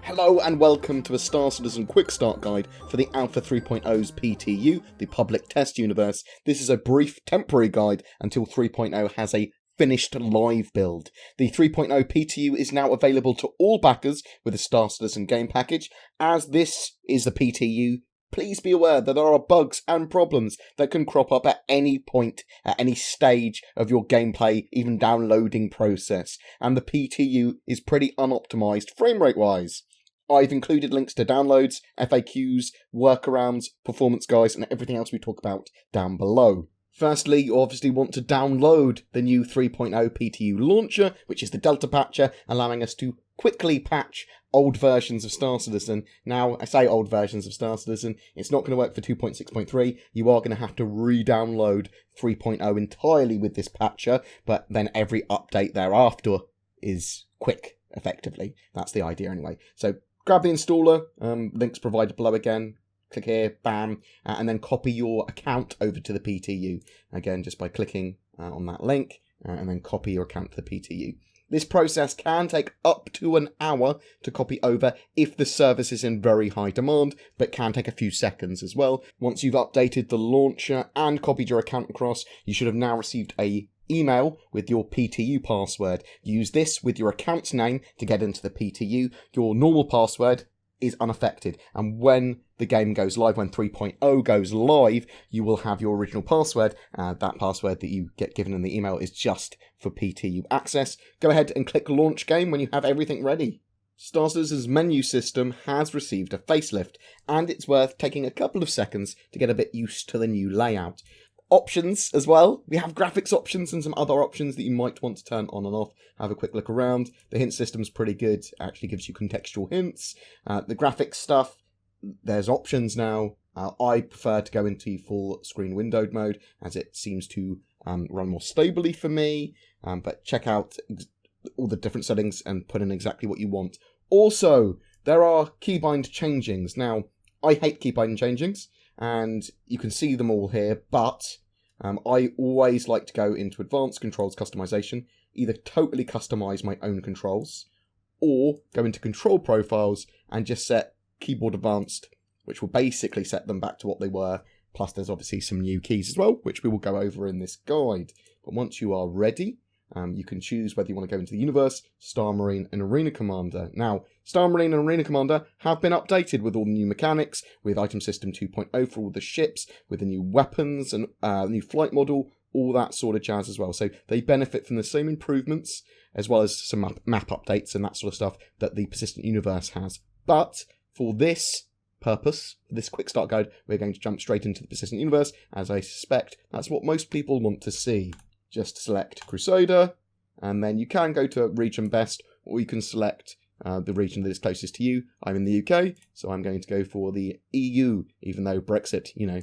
Hello and welcome to a Star Citizen Quick Start Guide for the Alpha 3.0's PTU, the Public Test Universe. This is a brief temporary guide until 3.0 has a finished live build. The 3.0 PTU is now available to all backers with a Star Citizen game package. As this is the PTU, please be aware that there are bugs and problems that can crop up at any point, at any stage of your gameplay, even downloading process. And the PTU is pretty unoptimized framerate wise. I've included links to downloads, FAQs, workarounds, performance guides, and everything else we talk about down below. Firstly, you obviously want to download the new 3.0 PTU launcher, which is the Delta Patcher, allowing us to quickly patch old versions of Star Citizen. Now, I say old versions of Star Citizen, it's not going to work for 2.6.3. You are going to have to re-download 3.0 entirely with this patcher, but then every update thereafter is quick, effectively. That's the idea anyway. So grab the installer, links provided below again. Click here, bam, and then copy your account over to the PTU. Again, just by clicking on that link, and then copy your account to the PTU. This process can take up to an hour to copy over if the service is in very high demand, but can take a few seconds as well. Once you've updated the launcher and copied your account across, you should have now received a email with your PTU password. Use this with your account name to get into the PTU. Your normal password is unaffected, and when the game goes live, when 3.0 goes live, you will have your original password. That password that you get given in the email is just for PTU access. Go ahead and click launch game when you have everything ready. Star Citizen's menu system has received a facelift, and it's worth taking a couple of seconds to get a bit used to the new layout. Options as well. We have graphics options and some other options that you might want to turn on and off. Have a quick look around. The hint system's pretty good. It actually gives you contextual hints. The graphics stuff, there's options now. I prefer to go into full screen windowed mode as it seems to run more stably for me. But check out all the different settings and put in exactly what you want. Also, there are keybind changings. Now, I hate keybind changings, and you can see them all here, but I always like to go into Advanced Controls Customization, either totally customize my own controls, or go into Control Profiles and just set Keyboard Advanced, which will basically set them back to what they were, plus there's obviously some new keys as well, which we will go over in this guide. But once you are ready, you can choose whether you want to go into the Universe, Star Marine, and Arena Commander. Now, Star Marine and Arena Commander have been updated with all the new mechanics, with Item System 2.0 for all the ships, with the new weapons and new flight model, all that sort of jazz as well. So they benefit from the same improvements, as well as some map updates and that sort of stuff that the Persistent Universe has. But for this purpose, this quick start guide, we're going to jump straight into the Persistent Universe, as I suspect that's what most people want to see. Just select Crusader, and then you can go to Region Best, or you can select the region that is closest to you. I'm in the UK, so I'm going to go for the EU, even though Brexit, you know.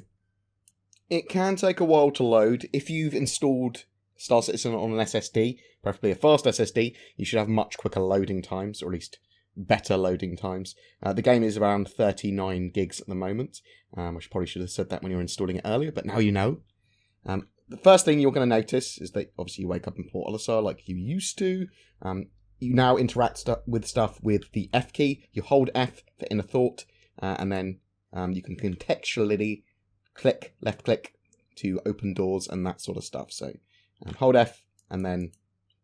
It can take a while to load. If you've installed Star Citizen on an SSD, preferably a fast SSD, you should have much quicker loading times, or at least better loading times. The game is around 39 gigs at the moment. I probably should have said that when you were installing it earlier, but now you know. The first thing you're going to notice is that obviously you wake up in Port Olisar like you used to. You now interact with stuff with the F key. You hold F for inner thought, and then you can contextually left click to open doors and that sort of stuff. So hold F and then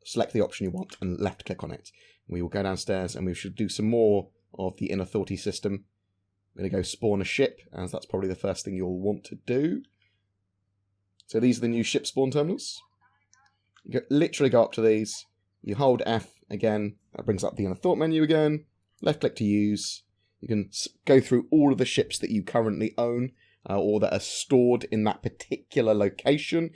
select the option you want and left click on it. We will go downstairs and we should do some more of the inner thoughty system. We're going to go spawn a ship, as that's probably the first thing you'll want to do. So these are the new ship spawn terminals. You literally go up to these. You hold F again. That brings up the inner thought menu again. Left click to use. You can go through all of the ships that you currently own or that are stored in that particular location.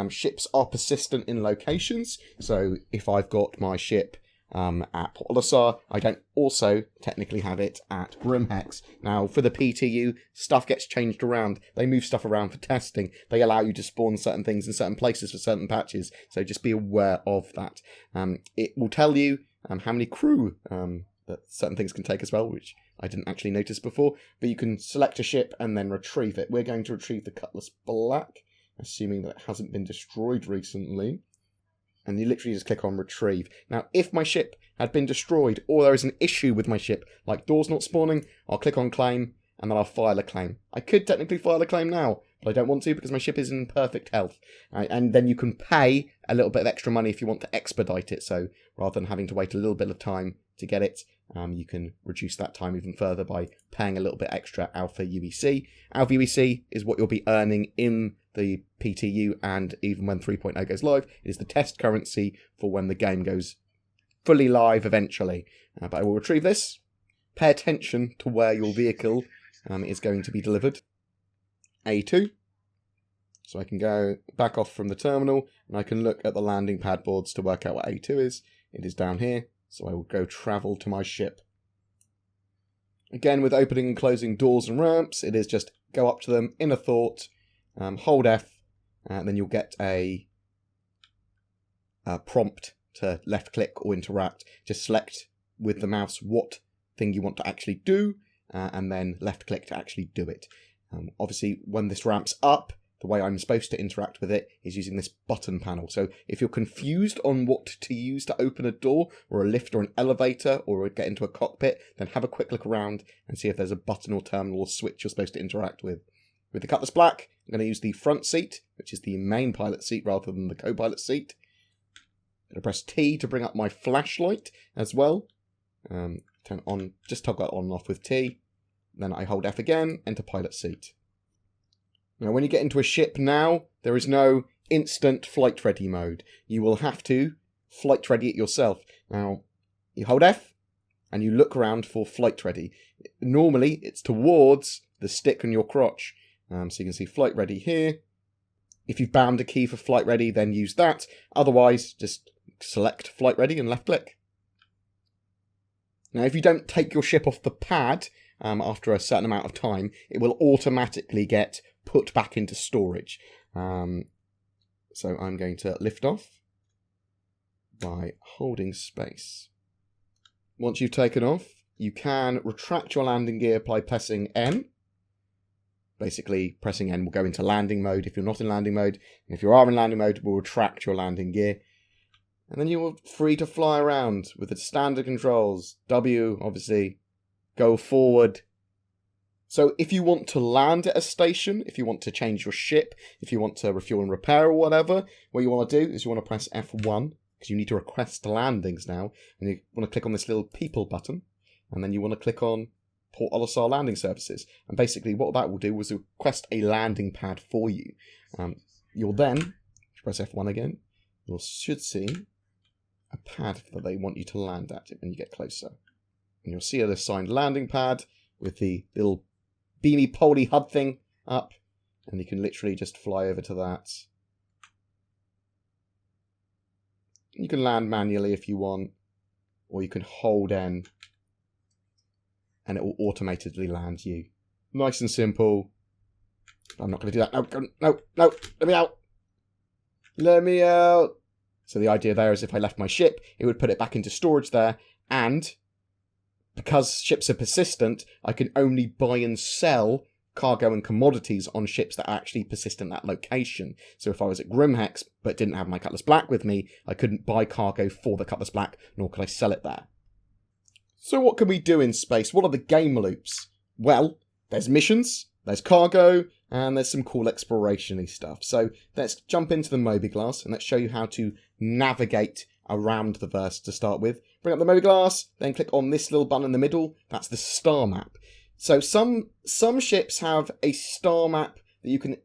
Ships are persistent in locations. So if I've got my ship at Port Olisar, I don't also technically have it at Grimhex. Now, for the PTU, stuff gets changed around. They move stuff around for testing. They allow you to spawn certain things in certain places for certain patches, so just be aware of that. It will tell you how many crew that certain things can take as well, which I didn't actually notice before, but you can select a ship and then retrieve it. We're going to retrieve the Cutlass Black, assuming that it hasn't been destroyed recently. And you literally just click on retrieve. Now, if my ship had been destroyed, or there is an issue with my ship, like doors not spawning, I'll click on claim, and then I'll file a claim. I could technically file a claim now, but I don't want to because my ship is in perfect health. And then you can pay a little bit of extra money if you want to expedite it. So rather than having to wait a little bit of time to get it, you can reduce that time even further by paying a little bit extra Alpha UEC. Alpha UEC is what you'll be earning in the PTU, and even when 3.0 goes live, it is the test currency for when the game goes fully live eventually. But I will retrieve this. Pay attention to where your vehicle is going to be delivered. A2. So I can go back off from the terminal, and I can look at the landing pad boards to work out what A2 is. It is down here, so I will go travel to my ship. Again, with opening and closing doors and ramps, it is just go up to them in a thought, hold F, and then you'll get a prompt to left click or interact. Just select with the mouse what thing you want to actually do, and then left click to actually do it. Obviously, when this ramps up, the way I'm supposed to interact with it is using this button panel. So if you're confused on what to use to open a door, or a lift, or an elevator, or get into a cockpit, then have a quick look around and see if there's a button or terminal or switch you're supposed to interact with. With the Cutlass Black, I'm going to use the front seat, which is the main pilot seat rather than the co-pilot seat. I'm going to press T to bring up my flashlight as well. Turn on, just toggle that on and off with T. Then I hold F again, enter pilot seat. Now when you get into a ship now, there is no instant flight ready mode. You will have to flight ready it yourself. Now, you hold F, and you look around for flight ready. Normally, it's towards the stick on your crotch. So you can see flight ready here. If you've bound a key for flight ready, then use that. Otherwise, just select flight ready and left click. Now, if you don't take your ship off the pad after a certain amount of time, it will automatically get put back into storage. So I'm going to lift off by holding space. Once you've taken off, you can retract your landing gear by pressing N. Basically, pressing N will go into landing mode if you're not in landing mode. And if you are in landing mode, it will retract your landing gear. And then you're free to fly around with the standard controls. W, obviously, go forward. So if you want to land at a station, if you want to change your ship, if you want to refuel and repair or whatever, what you want to do is you want to press F1, because you need to request landings now. And you want to click on this little people button. And then you want to click on Port Olisar Landing Services. And basically what that will do is request a landing pad for you. You'll then, press F1 again, you should see a pad that they want you to land at when you get closer. And you'll see an assigned landing pad with the little beamy poly HUD thing up. And you can literally just fly over to that. You can land manually if you want, or you can hold N and it will automatically land you. Nice and simple. I'm not going to do that. No, let me out. Let me out. So the idea there is if I left my ship, it would put it back into storage there, and because ships are persistent, I can only buy and sell cargo and commodities on ships that are actually persistent at that location. So if I was at Grimhex but didn't have my Cutlass Black with me, I couldn't buy cargo for the Cutlass Black, nor could I sell it there. So what can we do in space? What are the game loops? Well, there's missions, there's cargo, and there's some cool exploration-y stuff. So let's jump into the Mobiglass and let's show you how to navigate around the verse to start with. Bring up the Mobiglass, then click on this little button in the middle. That's the star map. So some ships have a star map that you can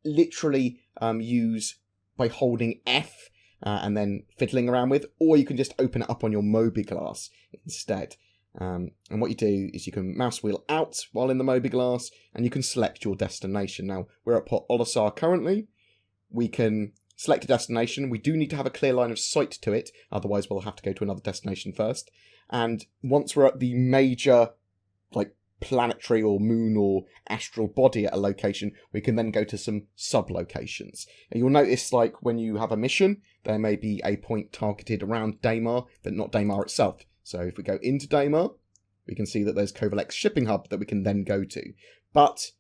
literally use by holding F and then fiddling around with, or you can just open it up on your Mobiglass instead. And what you do is you can mouse wheel out while in the Mobiglass, and you can select your destination. Now, we're at Port Olisar currently. We can select a destination. We do need to have a clear line of sight to it, otherwise we'll have to go to another destination first. And once we're at the major, like, planetary or moon or astral body at a location, we can then go to some sub-locations. And you'll notice, like, when you have a mission, there may be a point targeted around Daymar, but not Daymar itself. So if we go into Daymar, we can see that there's Kovalex Shipping Hub that we can then go to. But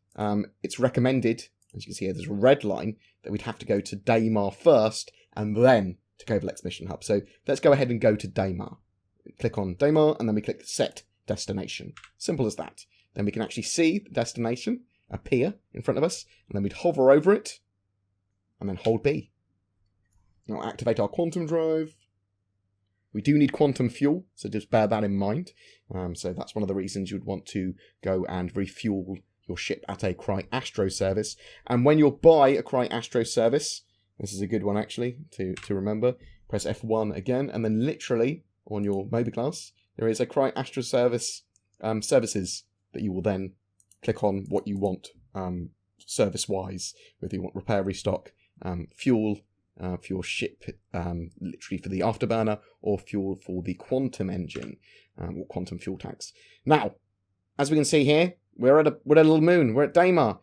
it's recommended, as you can see here, there's a red line, that we'd have to go to Daymar first, and then to Covalent's mission hub. So let's go ahead and go to Daymar. Click on Daymar, and then we click Set Destination. Simple as that. Then we can actually see the destination appear in front of us, and then we'd hover over it, and then hold B. Now activate our quantum drive. We do need quantum fuel, so just bear that in mind. So that's one of the reasons you'd want to go and refuel your ship at a Cry Astro service. And when you're by a Cry Astro service, this is a good one actually to remember, press F1 again, and then literally on your mobiGlas, there is a Cry Astro service services that you will then click on what you want service-wise, whether you want repair, restock, fuel, for your ship, literally for the Afterburner, or fuel for the quantum engine, or quantum fuel tanks. Now, as we can see here, we're at a little moon. We're at Daymar.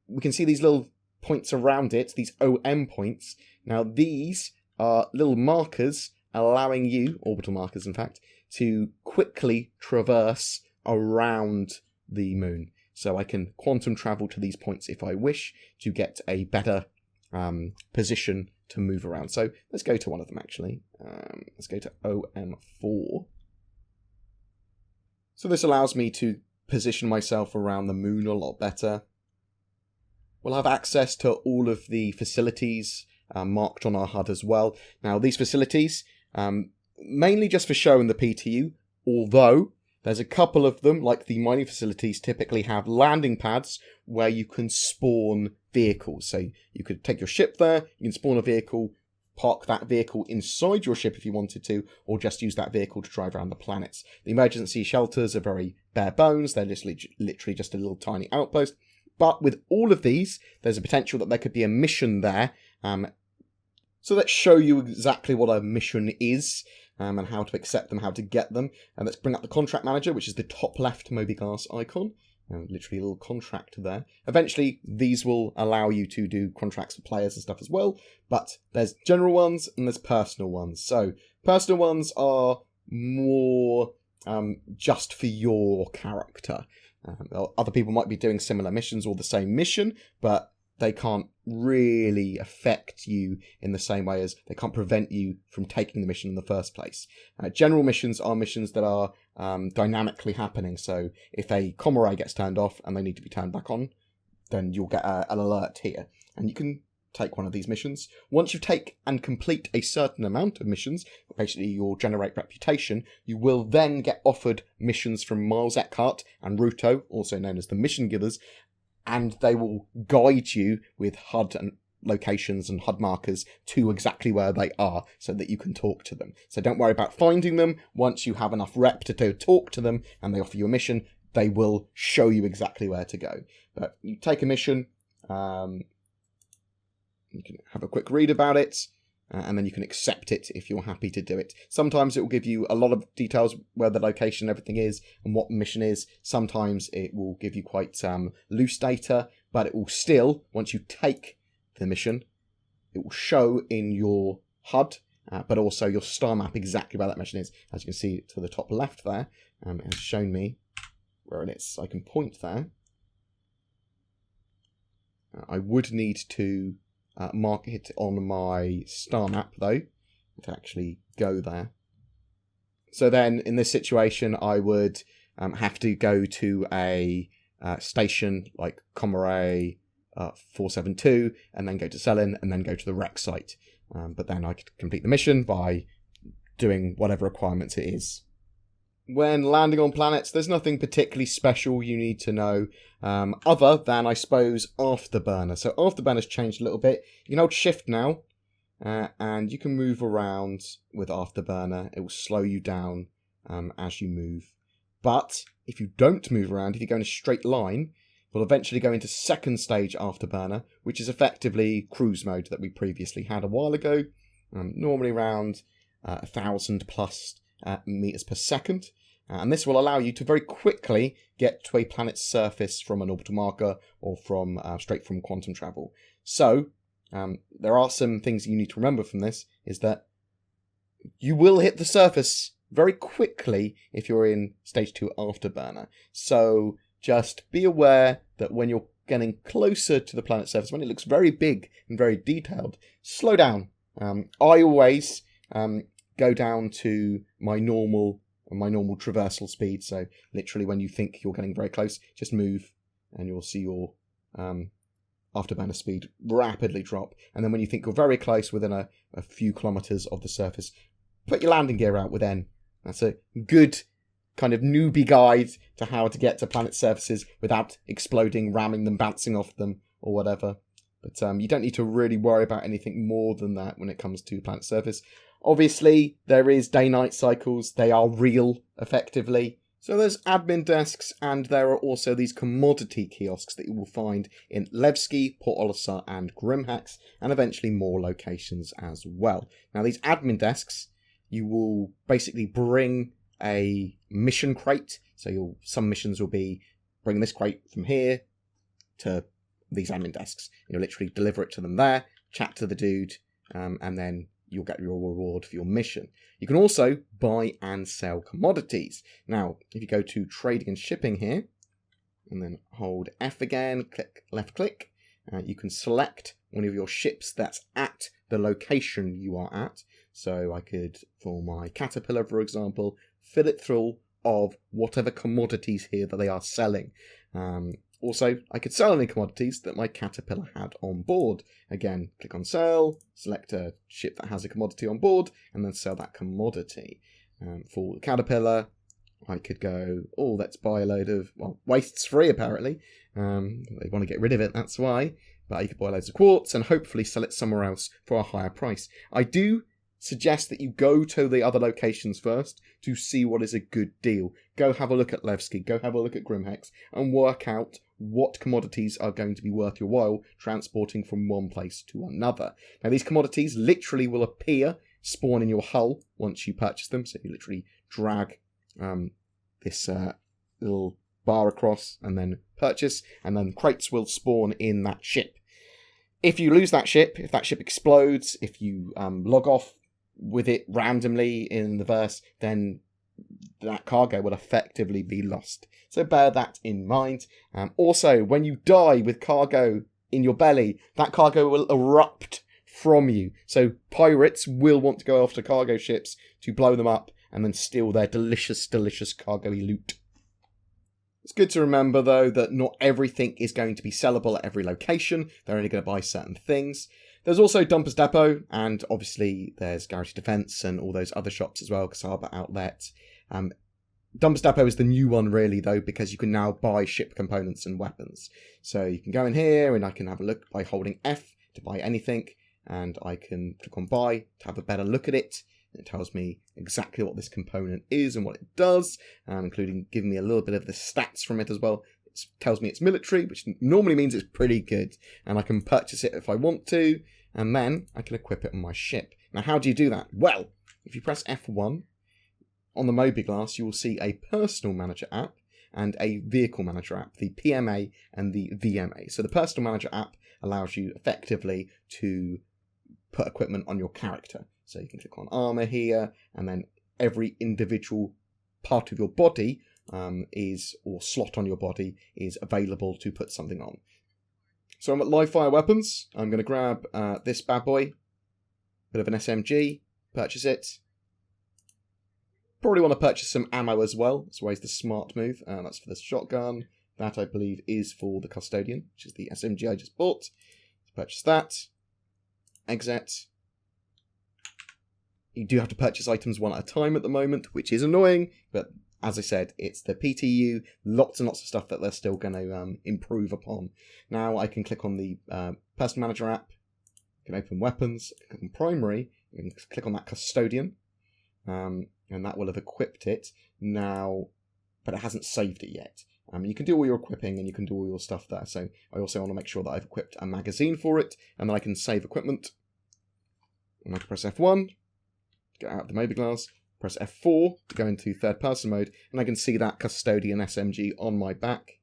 We can see these little points around it, these OM points. Now, these are little markers allowing you, orbital markers in fact, to quickly traverse around the moon. So I can quantum travel to these points if I wish to get a better position to move around. So let's go to one of them actually. Let's go to OM4. So this allows me to position myself around the moon a lot better. We'll have access to all of the facilities marked on our HUD as well. Now these facilities, mainly just for show in the PTU, although there's a couple of them, like the mining facilities, typically have landing pads where you can spawn vehicles. So you could take your ship there, you can spawn a vehicle, park that vehicle inside your ship if you wanted to, or just use that vehicle to drive around the planets. The emergency shelters are very bare bones, they're just literally just a little tiny outpost. But with all of these, there's a potential that there could be a mission there. So let's show you exactly what a mission is, and how to accept them, how to get them. And let's bring up the contract manager, which is the top left mobiGlas icon. Literally a little contract there. Eventually, these will allow you to do contracts for players and stuff as well. But there's general ones and there's personal ones. So personal ones are more just for your character. Other people might be doing similar missions or the same mission, but they can't really affect you in the same way as they can't prevent you from taking the mission in the first place. General missions are missions that are dynamically happening, so if a comm array gets turned off and they need to be turned back on, then you'll get an alert here, and you can take one of these missions. Once you take and complete a certain amount of missions, basically you'll generate reputation, you will then get offered missions from Miles Eckhart and Ruto, also known as the Mission Givers, and they will guide you with HUD and locations and HUD markers to exactly where they are so that you can talk to them. So don't worry about finding them. Once you have enough rep to talk to them and they offer you a mission, they will show you exactly where to go. But you take a mission, you can have a quick read about it, and then you can accept it if you're happy to do it. Sometimes it will give you a lot of details where the location and everything is and what the mission is. Sometimes it will give you quite loose data, but it will still, once you take the mission, it will show in your HUD, but also your star map exactly where that mission is. As you can see to the top left there, it has shown me where it is. So I can point there. I would need to mark it on my star map though to actually go there. So then in this situation I would have to go to a station like Commoray 472 and then go to Selin and then go to the wreck site. But then I could complete the mission by doing whatever requirements it is. When landing on planets, there's nothing particularly special you need to know, other than, I suppose, Afterburner. So Afterburner's changed a little bit. You can hold shift now, and you can move around with Afterburner. It will slow you down as you move. But if you don't move around, if you go in a straight line, we'll eventually go into second stage Afterburner, which is effectively cruise mode that we previously had a while ago, normally around 1,000 plus meters per second, and this will allow you to very quickly get to a planet's surface from an orbital marker or from straight from quantum travel. So there are some things you need to remember from this, is that you will hit the surface very quickly if you're in stage 2 Afterburner. So just be aware that when you're getting closer to the planet's surface, when it looks very big and very detailed, slow down I always go down to my normal traversal speed. So literally, when you think you're getting very close, just move, and you'll see your afterburner speed rapidly drop. And then when you think you're very close, within a few kilometers of the surface, put your landing gear out with N. That's a good kind of newbie guide to how to get to planet surfaces without exploding, ramming them, bouncing off them, or whatever. But you don't need to really worry about anything more than that when it comes to planet surface. Obviously, there is day-night cycles. They are real, effectively. So there's admin desks, and there are also these commodity kiosks that you will find in Levski, Port Olisar, and Grimhex, and eventually more locations as well. Now, these admin desks, you will basically bring a mission crate. So some missions will be bring this crate from here to these admin desks. You'll literally deliver it to them there, chat to the dude, and then you'll get your reward for your mission. You can also buy and sell commodities. Now, if you go to trading and shipping here, and then hold F again, left click, you can select one of your ships that's at the location you are at. So I could, for my Caterpillar, for example, fill it full of whatever commodities here that they are selling. Also, I could sell any commodities that my Caterpillar had on board. Again, click on sell, select a ship that has a commodity on board, and then sell that commodity. For the Caterpillar, I could go, let's buy a load of, waste's free apparently. They want to get rid of it, that's why. But you could buy loads of quartz and hopefully sell it somewhere else for a higher price. I do suggest that you go to the other locations first to see what is a good deal. Go have a look at Levski, go have a look at Grimhex, and work out what commodities are going to be worth your while transporting from one place to another. Now, these commodities literally will appear, spawn in your hull once you purchase them. So you literally drag this little bar across and then purchase, and then crates will spawn in that ship. If you lose that ship, if that ship explodes, if you log off with it randomly in the verse, then that cargo will effectively be lost. So bear that in mind. Also, when you die with cargo in your belly, that cargo will erupt from you. So pirates will want to go after cargo ships to blow them up and then steal their delicious, delicious cargo-y loot. It's good to remember, though, that not everything is going to be sellable at every location. They're only going to buy certain things. There's also Dumpers Depot, and obviously there's Garage Defence and all those other shops as well, Kasaba Outlet. Dumpers Depot is the new one, really, though, because you can now buy ship components and weapons. So you can go in here, and I can have a look by holding F to buy anything, and I can click on Buy to have a better look at it. It tells me exactly what this component is and what it does, including giving me a little bit of the stats from it as well. It tells me it's military, which normally means it's pretty good, and I can purchase it if I want to, and then I can equip it on my ship. Now, how do you do that? Well, if you press F1, on the Moby Glass, you will see a Personal Manager app and a Vehicle Manager app, the PMA and the VMA. So the Personal Manager app allows you effectively to put equipment on your character. So you can click on armor here, and then every individual part of your body or slot on your body is available to put something on. So I'm at live fire weapons. I'm going to grab this bad boy, bit of an SMG, purchase it. Probably want to purchase some ammo as well. That's always the smart move. That's for the shotgun. That, I believe, is for the Custodian, which is the SMG I just bought. Let's purchase that. Exit. You do have to purchase items one at a time at the moment, which is annoying, but as I said, it's the PTU, lots and lots of stuff that they're still going to improve upon. Now I can click on the Personal Manager app, I can open weapons, click on primary, I can click on that Custodian, and that will have equipped it now, but it hasn't saved it yet. You can do all your equipping and you can do all your stuff there, so I also want to make sure that I've equipped a magazine for it, and then I can save equipment, and I can press F1, get out of the Moby Glass, press F4 to go into third person mode, and I can see that Custodian SMG on my back.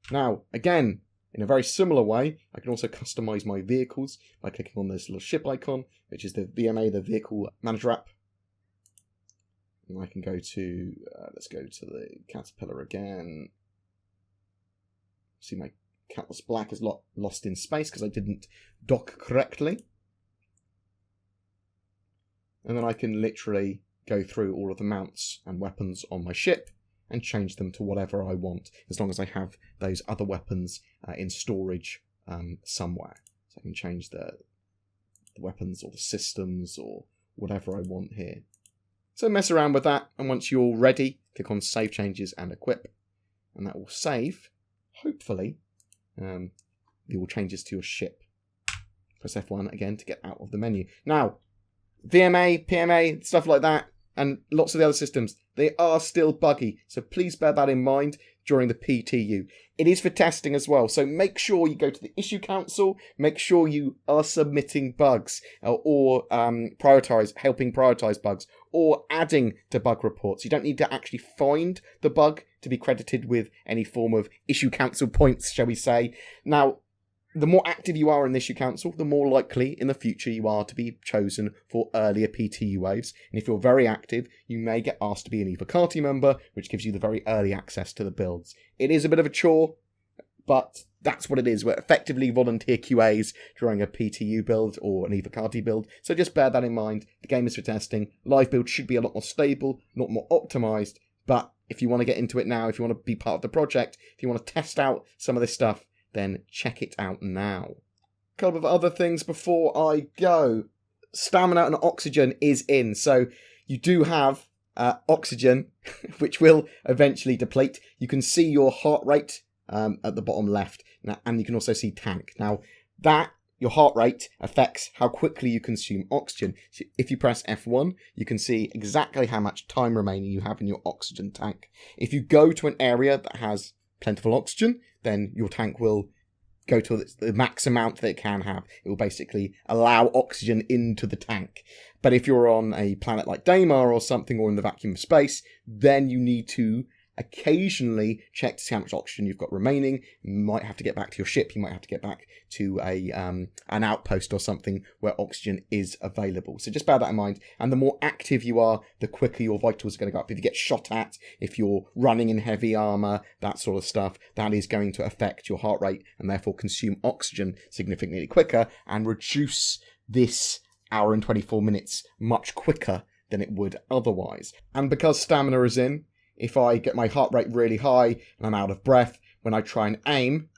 Now, again, in a very similar way, I can also customize my vehicles by clicking on this little ship icon, which is the VMA, the Vehicle Manager app. And I can go to, let's go to the Caterpillar again. See, my Catalyst Black is lost in space because I didn't dock correctly. and then I can literally go through all of the mounts and weapons on my ship and change them to whatever I want, as long as I have those other weapons in storage somewhere. So I can change the weapons or the systems or whatever I want here. So mess around with that, and once you're ready, click on Save Changes and Equip, and that will save, hopefully, all changes to your ship. Press F1 again to get out of the menu. Now, VMA, PMA, stuff like that, and lots of the other systems, they are still buggy, so please bear that in mind during the PTU. It is for testing as well, so make sure you go to the Issue Council, make sure you are submitting bugs, or helping prioritize bugs, or adding to bug reports. You don't need to actually find the bug to be credited with any form of Issue Council points, shall we say. Now, the more active you are in the Issue Council, the more likely in the future you are to be chosen for earlier PTU waves. And if you're very active, you may get asked to be an Evocati member, which gives you the very early access to the builds. It is a bit of a chore, but that's what it is. We're effectively volunteer QAs during a PTU build or an Evocati build, so just bear that in mind. The game is for testing. Live build should be a lot more stable, a lot more optimized, but if you want to get into it now, if you want to be part of the project, if you want to test out some of this stuff, then check it out now. A couple of other things before I go. Stamina and oxygen is in, so you do have oxygen, which will eventually deplete. You can see your heart rate at the bottom left, and you can also see tank. Now, your heart rate affects how quickly you consume oxygen. So if you press F1, you can see exactly how much time remaining you have in your oxygen tank. If you go to an area that has plentiful oxygen, then your tank will go to the max amount that it can have. It will basically allow oxygen into the tank. But if you're on a planet like Daymar or something, or in the vacuum of space, then you need to occasionally check to see how much oxygen you've got remaining. You might have to get back to your ship, you might have to get back to an outpost or something where oxygen is available. So just bear that in mind, and the more active you are, the quicker your vitals are going to go up. If you get shot at, if you're running in heavy armour, that sort of stuff, that is going to affect your heart rate and therefore consume oxygen significantly quicker and reduce this hour and 24 minutes much quicker than it would otherwise. And because stamina is in, if I get my heart rate really high and I'm out of breath, when I try and aim,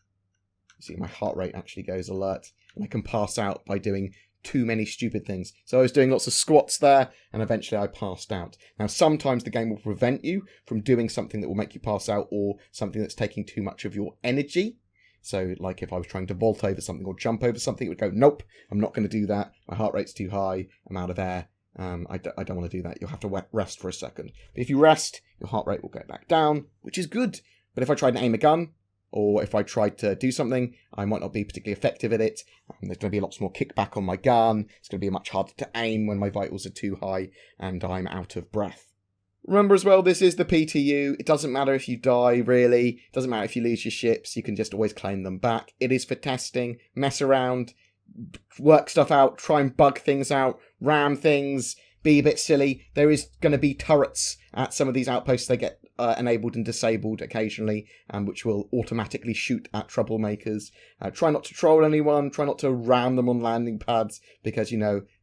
you see my heart rate actually goes alert, and I can pass out by doing too many stupid things. So I was doing lots of squats there, and eventually I passed out. Now, sometimes the game will prevent you from doing something that will make you pass out, or something that's taking too much of your energy. So, like if I was trying to vault over something or jump over something, it would go, nope, I'm not going to do that. My heart rate's too high, I'm out of air. I don't want to do that. You'll have to rest for a second. But if you rest, your heart rate will go back down, which is good. But if I tried to aim a gun, or if I tried to do something, I might not be particularly effective at it. There's going to be lots more kickback on my gun. It's going to be much harder to aim when my vitals are too high and I'm out of breath. Remember as well, this is the PTU. It doesn't matter if you die, really. It doesn't matter if you lose your ships. You can just always claim them back. It is for testing. Mess around. Work stuff out. Try and bug things out. Ram things. Be a bit silly. There is going to be turrets at some of these outposts. They get enabled and disabled occasionally, which will automatically shoot at troublemakers. Try not to troll anyone. Try not to ram them on landing pads, because,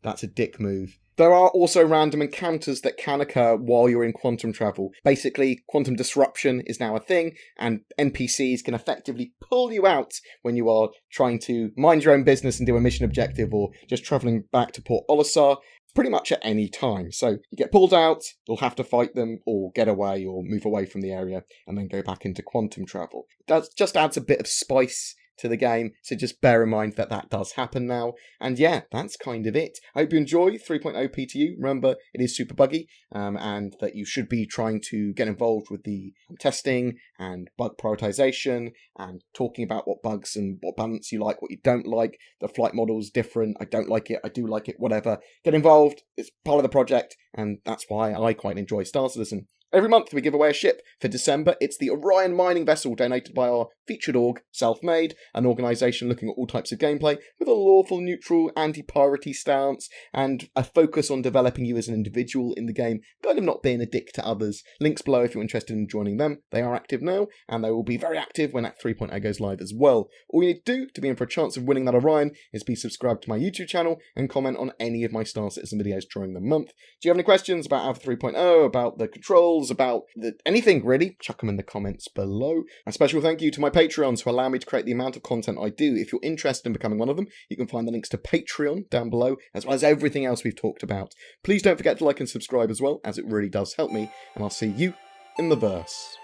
that's a dick move. There are also random encounters that can occur while you're in quantum travel. Basically, quantum disruption is now a thing, and NPCs can effectively pull you out when you are trying to mind your own business and do a mission objective, or just travelling back to Port Olisar, pretty much at any time. So you get pulled out, you'll have to fight them, or get away, or move away from the area, and then go back into quantum travel. It just adds a bit of spice to the game, so just bear in mind that does happen now. And yeah, that's kind of it. I hope you enjoy 3.0 PTU. Remember, it is super buggy, and that you should be trying to get involved with the testing and bug prioritization, and talking about what bugs and what balance you like, what you don't like. The flight model's different. I don't like it, I do like it, whatever. Get involved. It's part of the project, and that's why I quite enjoy Star Citizen. Every month we give away a ship. For December, it's the Orion mining vessel donated by our featured org, Self-Made, an organisation looking at all types of gameplay with a lawful, neutral, anti-piracy stance and a focus on developing you as an individual in the game, kind of not being a dick to others. Links below if you're interested in joining them. They are active now, and they will be very active when Act 3.0 goes live as well. All you need to do to be in for a chance of winning that Orion is be subscribed to my YouTube channel and comment on any of my Star Citizen videos during the month. Do you have any questions about Alpha 3.0, about the controls, about anything really? Chuck them in the comments below. A special thank you to my Patreons who allow me to create the amount of content I do. If you're interested in becoming one of them, you can find the links to Patreon down below, as well as everything else we've talked about. Please don't forget to like and subscribe as well, as it really does help me, and I'll see you in the verse.